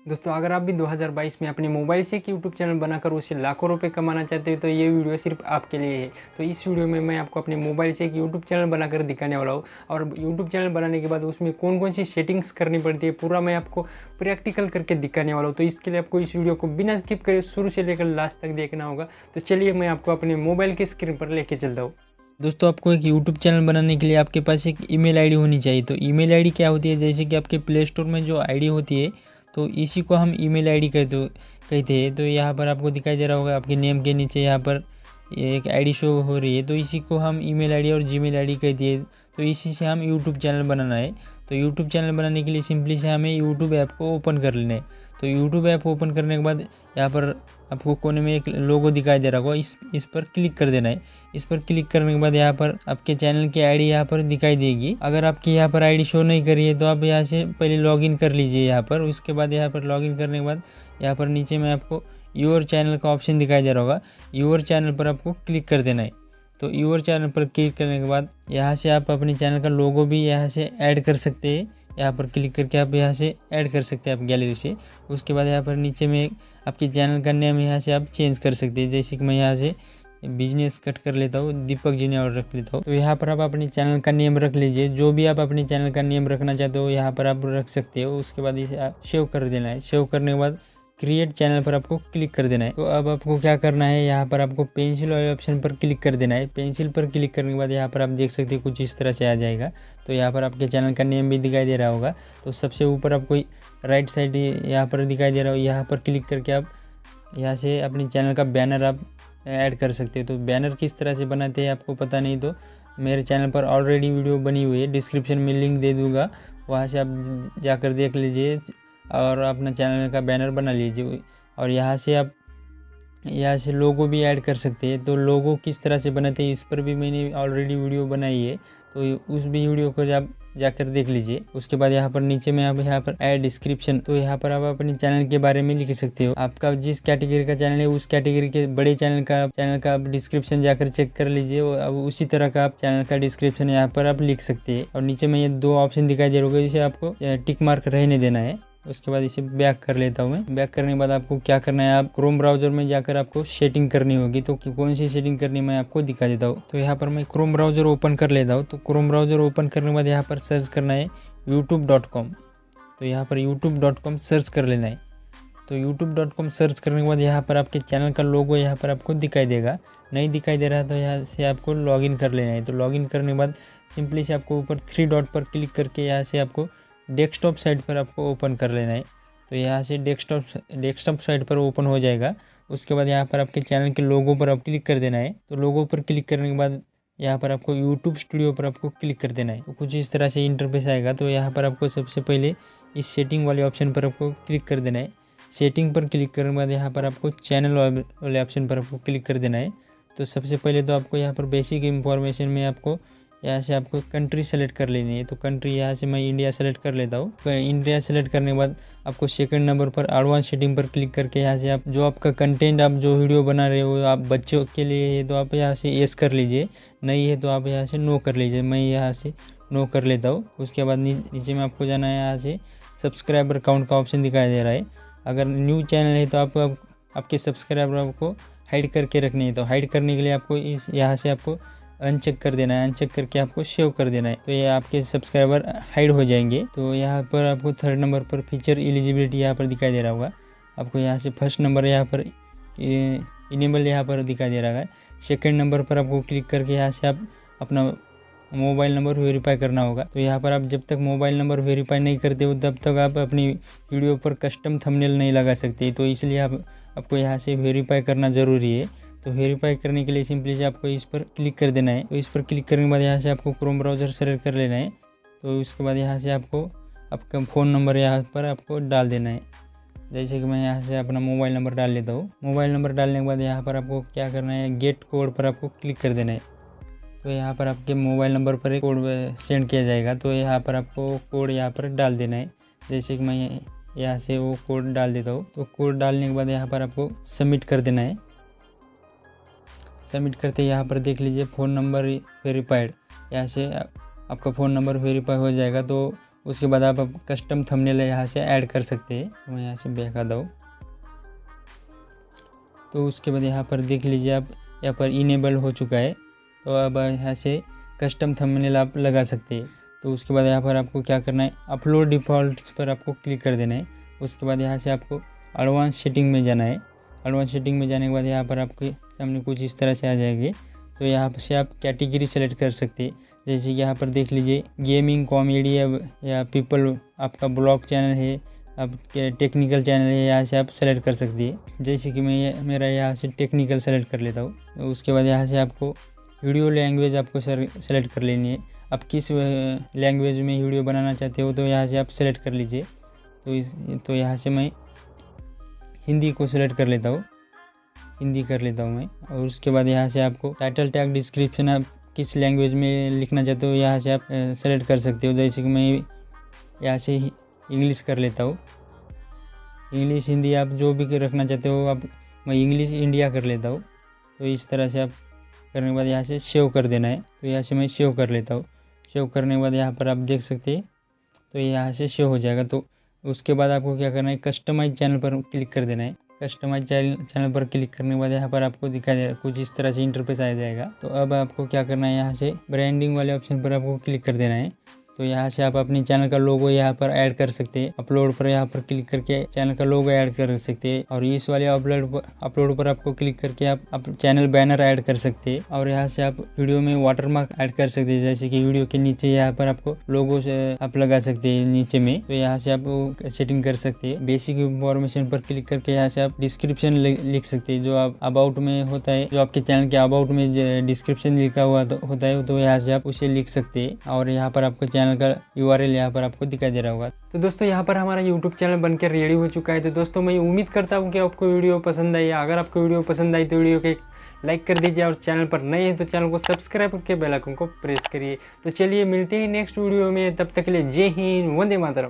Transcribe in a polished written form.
दोस्तों अगर आप भी 2022 में अपने मोबाइल से एक यूट्यूब चैनल बनाकर उससे लाखों रुपए कमाना चाहते हैं तो ये वीडियो सिर्फ आपके लिए है। तो इस वीडियो में मैं आपको अपने मोबाइल से एक यूट्यूब चैनल बनाकर दिखाने वाला हूँ और यूट्यूब चैनल बनाने के बाद उसमें कौन कौन सी सेटिंग्स करनी पड़ती है पूरा मैं आपको प्रैक्टिकल करके दिखाने वाला हूँ। तो इसके लिए आपको इस वीडियो को बिना स्किप करे शुरू से लेकर लास्ट तक देखना होगा। तो चलिए मैं आपको अपने मोबाइल की स्क्रीन पर लेके चलता हूँ। दोस्तों आपको एक यूट्यूब चैनल बनाने के लिए आपके पास एक ईमेल आईडी होनी चाहिए। तो ईमेल आईडी क्या होती है, जैसे कि आपके प्ले स्टोर में जो आईडी होती है तो इसी को हम ईमेल आईडी कहते हैं। तो यहाँ पर आपको दिखाई दे रहा होगा आपके नेम के नीचे यहाँ पर एक आईडी शो हो रही है, तो इसी को हम ईमेल आईडी और जीमेल आईडी कहते हैं। तो इसी से हम यूट्यूब चैनल बनाना है। तो यूट्यूब चैनल बनाने के लिए सिंपली से हमें यूट्यूब ऐप को ओपन कर लेना है। तो यूट्यूब ऐप ओपन करने के बाद यहाँ पर आपको कोने में एक लोगो दिखाई दे रहा होगा, इस पर क्लिक कर देना है। इस पर क्लिक करने के बाद यहाँ पर आपके चैनल की आईडी यहाँ पर दिखाई देगी। अगर आपकी यहाँ पर आईडी शो नहीं कर रही है तो आप यहाँ से पहले लॉगिन कर लीजिए यहाँ पर। उसके बाद यहाँ पर लॉगिन करने के बाद यहाँ पर नीचे में आपको योर चैनल का ऑप्शन दिखाई दे रहा होगा। योर चैनल पर आपको क्लिक कर देना है। तो योर चैनल पर क्लिक करने के बाद यहाँ से आप अपने चैनल का लोगो भी यहाँ से ऐड कर सकते हैं। यहाँ पर क्लिक करके आप यहाँ से ऐड कर सकते हैं आप गैलरी से। उसके बाद यहाँ पर नीचे में आपके चैनल का नेम यहाँ से आप चेंज कर सकते हैं। जैसे कि मैं यहाँ से बिजनेस कट कर लेता हूँ, दीपक जिनेवाड रख लेता हूँ। तो यहाँ पर आप अपने चैनल का नेम रख लीजिए, जो भी आप अपने चैनल का नेम रखना चाहते हो यहाँ पर आप रख सकते हो। उसके बाद इसे आप सेव कर देना है। सेव करने के बाद क्रिएट चैनल पर आपको क्लिक कर देना है। तो अब आपको क्या करना है, यहाँ पर आपको पेंसिल वाले ऑप्शन पर क्लिक कर देना है। पेंसिल पर क्लिक करने के बाद यहाँ पर आप देख सकते हैं कुछ इस तरह से आ जाएगा। तो यहाँ पर आपके चैनल का नेम भी दिखाई दे रहा होगा। तो सबसे ऊपर आपको राइट साइड यहाँ पर दिखाई दे रहा हो, यहाँ पर क्लिक करके आप यहाँ से अपने चैनल का बैनर आप ऐड कर सकते हो। तो बैनर किस तरह से बनाते हैं आपको पता नहीं तो मेरे चैनल पर ऑलरेडी वीडियो बनी हुई है, डिस्क्रिप्शन में लिंक दे दूँगा, वहाँ से आप जाकर देख लीजिए और अपना चैनल का बैनर बना लीजिए। और यहाँ से आप यहाँ से लोगो भी ऐड कर सकते हैं। तो लोगो किस तरह से बनाते हैं इस पर भी मैंने ऑलरेडी वीडियो बनाई है, तो उस भी वीडियो को आप जाकर देख लीजिए। उसके बाद यहाँ पर नीचे में आप यहाँ पर ऐड डिस्क्रिप्शन, तो यहाँ पर आप अपने चैनल के बारे में लिख सकते हो। आपका जिस कैटेगरी का चैनल है उस कैटेगरी के बड़े चैनल का आप डिस्क्रिप्शन जाकर चेक कर लीजिए। अब उसी तरह का आप चैनल का डिस्क्रिप्शन यहाँ पर आप लिख सकते हैं। और नीचे में ये दो ऑप्शन दिखाई दे रहे होंगे, जिसे आपको टिक मार्क रहने देना है। उसके बाद इसे बैक कर लेता हूँ मैं। बैक करने के बाद आपको क्या करना है, आप क्रोम ब्राउजर में जाकर आपको सेटिंग करनी होगी। तो कौन सी सेटिंग करनी मैं आपको दिखा देता हूँ। तो यहाँ पर मैं क्रोम ब्राउजर ओपन कर लेता हूँ। तो क्रोम ब्राउजर ओपन करने के बाद यहाँ पर सर्च करना है youtube.com। तो यहाँ पर youtube.com सर्च कर लेना है। तो youtube.com सर्च करने के बाद यहाँ पर आपके चैनल का लोगो यहाँ पर आपको दिखाई देगा। नहीं दिखाई दे रहा है तो यहाँ से आपको लॉगिन कर लेना है। तो लॉगिन करने के बाद सिंपली से आपको ऊपर 3 डॉट पर क्लिक करके यहाँ से आपको डेस्कटॉप साइट पर आपको ओपन कर लेना है। तो यहाँ से डेस्कटॉप साइट पर ओपन हो जाएगा। उसके बाद यहाँ पर आपके चैनल के लोगो पर आप क्लिक कर देना है। तो लोगो पर क्लिक करने के बाद यहाँ पर आपको यूट्यूब स्टूडियो पर आपको क्लिक कर देना है। तो कुछ इस तरह से इंटरफेस आएगा। तो यहाँ पर आपको सबसे पहले इस सेटिंग वाले ऑप्शन पर आपको क्लिक कर देना है। सेटिंग पर क्लिक करने के बाद यहाँ पर आपको चैनल वाले ऑप्शन पर आपको क्लिक कर देना है। तो सबसे पहले तो आपको यहाँ पर बेसिक इंफॉर्मेशन में आपको यहाँ से आपको कंट्री सेलेक्ट कर लेनी है। तो कंट्री यहाँ से मैं इंडिया सेलेक्ट कर लेता हूँ। इंडिया सेलेक्ट करने के बाद आपको सेकंड नंबर पर एडवांस सेटिंग पर क्लिक करके यहाँ से आप जो आपका कंटेंट आप जो वीडियो बना रहे हो आप बच्चों के लिए है तो आप यहाँ से येस कर लीजिए, नहीं है तो आप यहाँ से नो कर लीजिए। मैं यहाँ से नो कर लेता हूँ। उसके बाद नीचे में आपको जाना है, यहाँ से सब्सक्राइबर काउंट का ऑप्शन दिखाई दे रहा है। अगर न्यू चैनल है तो आपके सब्सक्राइबर आपको हाइड करके रखनी है। तो हाइड करने के लिए आपको यहाँ से आपको अनचेक कर देना है। अनचेक करके आपको सेव कर देना है। तो ये आपके सब्सक्राइबर हाइड हो जाएंगे। तो यहाँ पर आपको 3rd नंबर पर फीचर एलिजिबिलिटी यहाँ पर दिखाई दे रहा होगा। आपको यहाँ से 1st नंबर यहाँ पर इनेबल यहाँ पर दिखाई दे रहा है। 2nd नंबर पर आपको क्लिक करके यहाँ से आप अपना मोबाइल नंबर वेरीफाई करना होगा। तो यहाँ पर आप जब तक मोबाइल नंबर वेरीफाई नहीं करते हो तब तक आप अपनी वीडियो पर कस्टम थंबनेल नहीं लगा सकते। तो इसलिए आपको यहाँ से वेरीफाई करना ज़रूरी है। तो वेरीफाई करने के लिए सिंपली से आपको इस पर क्लिक कर देना है। तो इस पर क्लिक करने के बाद यहाँ से आपको क्रोम ब्राउज़र सेलेक्ट कर लेना है। तो उसके बाद यहाँ से आपको आपका फ़ोन नंबर यहाँ पर आपको डाल देना है। जैसे कि मैं यहाँ से अपना मोबाइल नंबर डाल लेता हूँ। मोबाइल नंबर डालने के बाद यहाँ पर आपको क्या करना है, गेट कोड पर आपको क्लिक कर देना है। तो यहाँ पर आपके मोबाइल नंबर पर एक कोड सेंड किया जाएगा। तो यहाँ पर आपको कोड यहाँ पर डाल देना है। जैसे कि मैं यहाँ से वो कोड डाल देता हूँ। तो कोड डालने के बाद यहाँ पर आपको सबमिट कर देना है। सबमिट करते यहाँ पर देख लीजिए फ़ोन नंबर वेरीफाइड, यहाँ से आपका फ़ोन नंबर वेरीफाई हो जाएगा। तो उसके बाद आप कस्टम थंबनेल यहाँ से ऐड कर सकते हैं। मैं यहाँ से बैक आता हूँ। तो उसके बाद यहाँ पर देख लीजिए आप यहाँ पर इनेबल हो चुका है। तो अब यहाँ से कस्टम थंबनेल आप लगा सकते हैं। तो उसके बाद यहाँ पर आपको क्या करना है, अपलोड डिफ़ॉल्ट्स पर आपको क्लिक कर देना है। उसके बाद यहाँ से आपको एडवांस सेटिंग में जाना है। एडवांस सेटिंग में जाने के बाद यहाँ पर आपके सामने कुछ इस तरह से आ जाएंगे। तो यहाँ से आप कैटेगरी सेलेक्ट कर सकते हैं। जैसे कि यहाँ पर देख लीजिए गेमिंग, कॉमेडी या पीपल, आपका ब्लॉग चैनल है, आप टेक्निकल चैनल है, यहाँ से आप सेलेक्ट कर सकती है। जैसे कि मैं मेरा यहाँ से टेक्निकल सेलेक्ट कर लेता हूँ। तो उसके बाद यहाँ से आपको वीडियो लैंग्वेज आपको सेलेक्ट कर लेनी है। आप किस लैंग्वेज में वीडियो बनाना चाहते हो तो यहाँ से आप सेलेक्ट कर लीजिए। तो यहाँ से मैं हिंदी को सेलेक्ट कर लेता हूँ, हिंदी कर लेता हूँ मैं। और उसके बाद यहाँ से आपको टाइटल टैग डिस्क्रिप्शन आप किस लैंग्वेज में लिखना चाहते हो यहाँ से आप सेलेक्ट कर सकते हो। जैसे कि मैं यहाँ से इंग्लिश कर लेता हूँ, इंग्लिश हिंदी आप जो भी रखना चाहते हो आप, मैं इंग्लिश इंडिया कर लेता हूँ। तो इस तरह से आप करने के बाद यहाँ से सेव कर देना है। तो यहाँ से मैं सेव कर लेता हूँ। सेव करने के बाद यहाँ पर आप देख सकते हैं तो यहाँ से सेव हो जाएगा। तो उसके बाद आपको क्या करना है, कस्टमाइज चैनल पर क्लिक कर देना है। कस्टमाइज चैनल पर क्लिक करने के बाद यहाँ पर आपको दिखाई दे कुछ इस तरह से इंटरफेस आ जाएगा। तो अब आपको क्या करना है, यहाँ से ब्रांडिंग वाले ऑप्शन पर आपको क्लिक कर देना है। तो यहाँ से आप अपने चैनल का लोगो यहाँ पर ऐड कर सकते हैं। अपलोड पर यहाँ पर क्लिक करके चैनल का लोगो ऐड कर सकते हैं। और इस वाले अपलोड पर आपको क्लिक करके आप चैनल बैनर ऐड कर सकते हैं। और यहाँ से आप वीडियो में वाटरमार्क ऐड कर सकते हैं। जैसे कि वीडियो के नीचे यहाँ पर आपको लोगो से आप लगा सकते हैं नीचे में। तो यहाँ से आप सेटिंग कर सकते हैं। बेसिक इंफॉर्मेशन पर क्लिक करके यहाँ से आप डिस्क्रिप्शन लिख सकते हैं। जो आप अबाउट में होता है, जो आपके चैनल के अबाउट में डिस्क्रिप्शन लिखा हुआ होता है, तो यहाँ से आप उसे लिख सकते हैं। और यहाँ पर आपको चैनल का URL यहाँ पर आपको दिखाई दे रहा होगा। तो दोस्तों यहाँ पर हमारा YouTube चैनल बनकर रेडी हो चुका है। तो दोस्तों मैं उम्मीद करता हूँ कि आपको वीडियो पसंद आई। अगर आपको वीडियो पसंद आई तो वीडियो को लाइक कर दीजिए, और चैनल पर नए हैं तो चैनल को सब्सक्राइब करके बेल आइकन को प्रेस करिए। तो चलिए मिलते हैं नेक्स्ट वीडियो में, तब तक के लिए जय हिंद, वंदे मातरम।